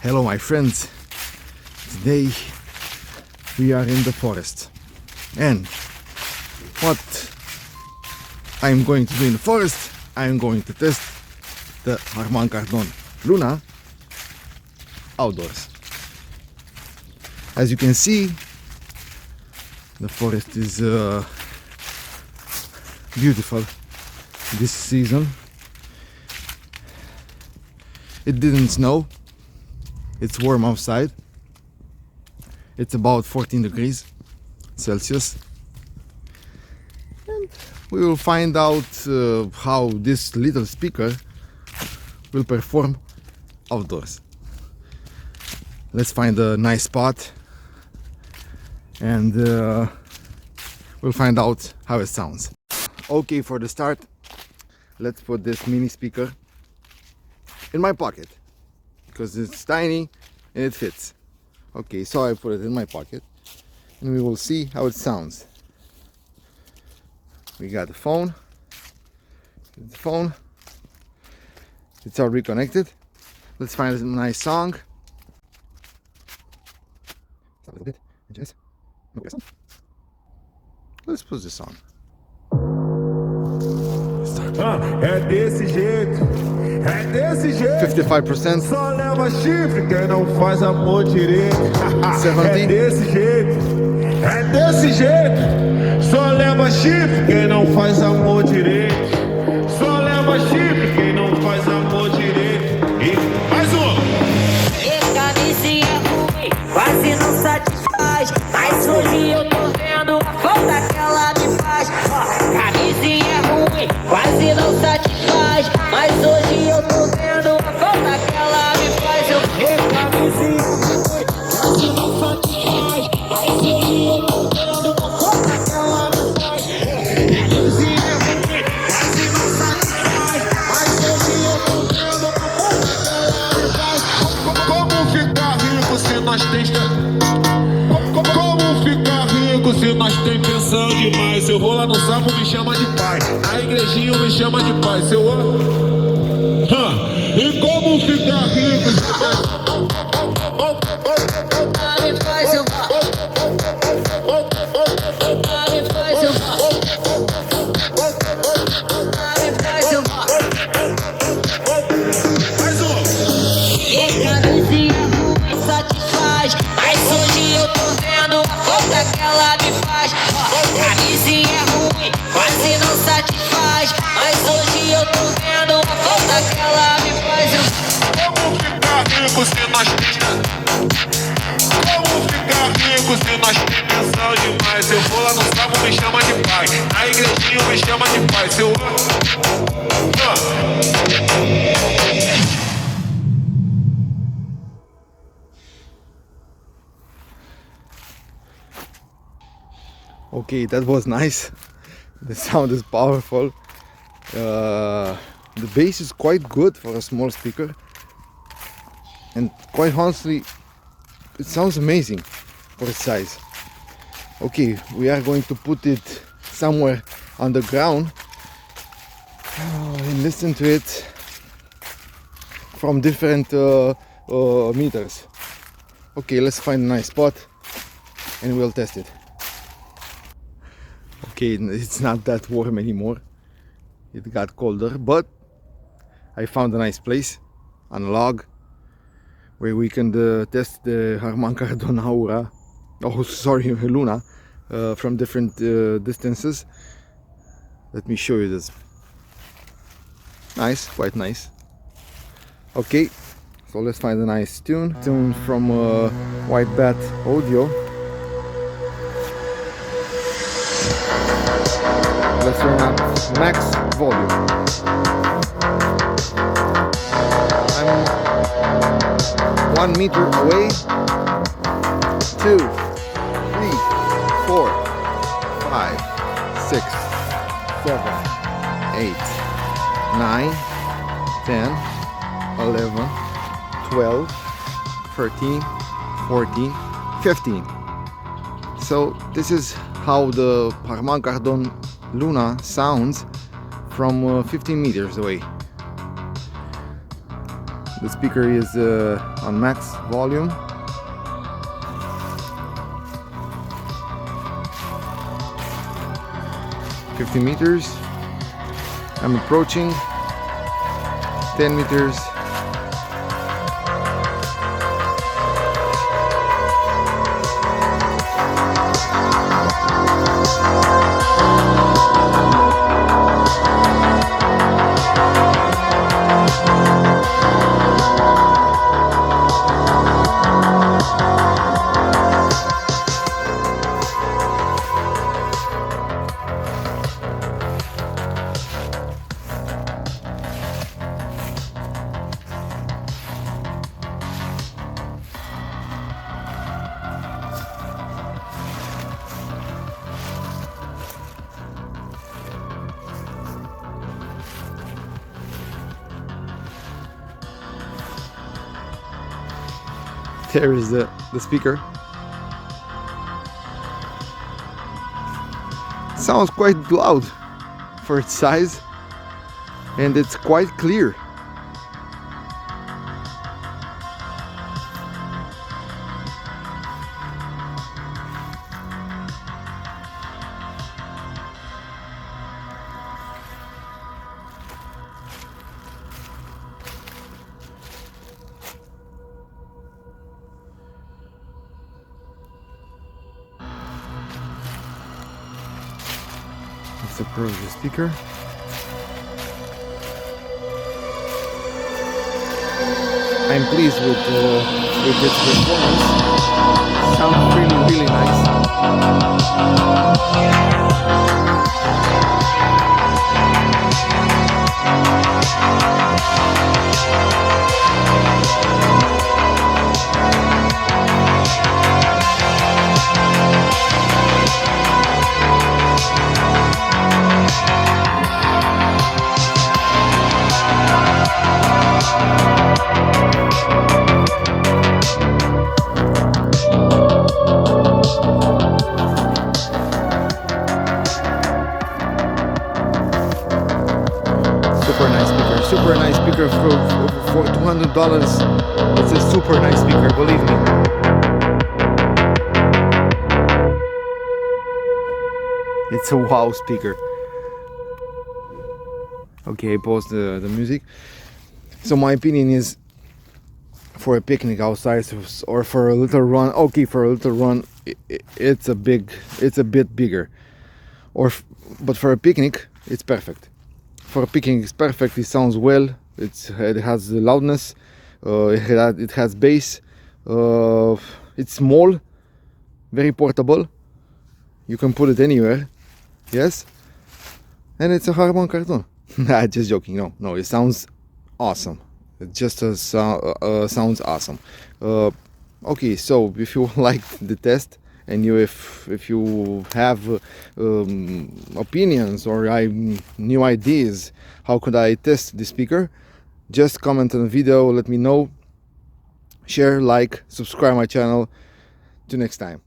Hello my friends, today we are in the forest, and what I'm going to do in the forest, I'm going to test the Harman Kardon Luna outdoors. As you can see, the forest is beautiful this season. It didn't snow. It's warm outside. It's about 14 degrees Celsius. And we will find out how this little speaker will perform outdoors. Let's find a nice spot and we'll find out how it sounds. Okay, for the start, let's put this mini speaker in my pocket, because it's tiny and it fits. Okay, so I put it in my pocket and we will see how it sounds. We got the phone. It's already connected. Let's find a nice song. Stop a little bit. Let's put this on. É desse jeito, é desse jeito. 55%. Só leva chifre quem não faz amor direito. É desse jeito, é desse jeito. Só leva chifre quem não faz amor direito. Só leva chifre quem não faz amor direito. E mais um. Camisinha ruim, quase não satisfaz. Mas hoje eu tô vendo a falta que ela me faz. Camisinha ruim, quase não satisfaz. Mas hoje eu tô vendo a falta que ela me faz. Eu camisinha ruim, quase não satisfaz. Mas hoje eu tô vendo a falta que ela me faz. Camisinha ruim, quase não satisfaz. Mas hoje eu tô vendo a falta que ela me faz. Como ficar rico se nós tem... Como ficar rico se nós tem pensão demais? Eu vou lá no sapo, me chama de pai. Na igrejinha me chama de pai. Se eu... E como ficar rico se nós... Mais um. Satisfaz, mas hoje eu tô vendo a falta que ela me faz. Camisinha ruim, quase não satisfaz. Mas hoje eu tô vendo a falta que ela me faz. Como ficar rico se nós tem... Como ficar rico se nós tem pensão demais? Eu vou lá no sapo, me chama de pai. Na igrejinha me chama de pai. Se eu... Okay, that was nice. The sound is powerful. The bass is quite good for a small speaker, and quite honestly, it sounds amazing for its size. Okay, we are going to put it somewhere on the ground and listen to it from different meters. Okay, let's find a nice spot and we'll test it. Okay, it's not that warm anymore. It got colder, but I found a nice place on a log where we can test the Harman Kardon Luna from different distances. Let me show you this. Nice, quite nice. Okay, so let's find a nice tune from White Bat Audio. Let's turn up max volume. I'm 1 meter away. 2, 3, 4, 5, 6, 7, 8, 9, 10, 11, 12, 13, 14, 15. So this is how the Harman Kardon Luna sounds from 15 meters away. The speaker is on max volume. $50 meters. I'm approaching. 10 meters. There is the speaker. Sounds quite loud for its size, and it's quite clear. Let's approach the speaker. I'm pleased with its performance. Sounds really nice. Super nice speaker for $200. It's a super nice speaker, believe me. It's a wow speaker. Okay, pause the music. So my opinion is, for a picnic outside or for a little run, okay, for a little run, it's a bit bigger. But for a picnic, it's perfect. For a picnic, it's perfect. It sounds well. It has the loudness. It has bass. It's small, very portable. You can put it anywhere. Yes, and it's a Harman Kardon. Nah, just joking. No, it sounds awesome. It just sounds awesome. Okay, so if you liked the test, and if you have opinions or new ideas, how could I test the speaker, just comment on the video, let me know. Share, like, subscribe my channel. Till next time.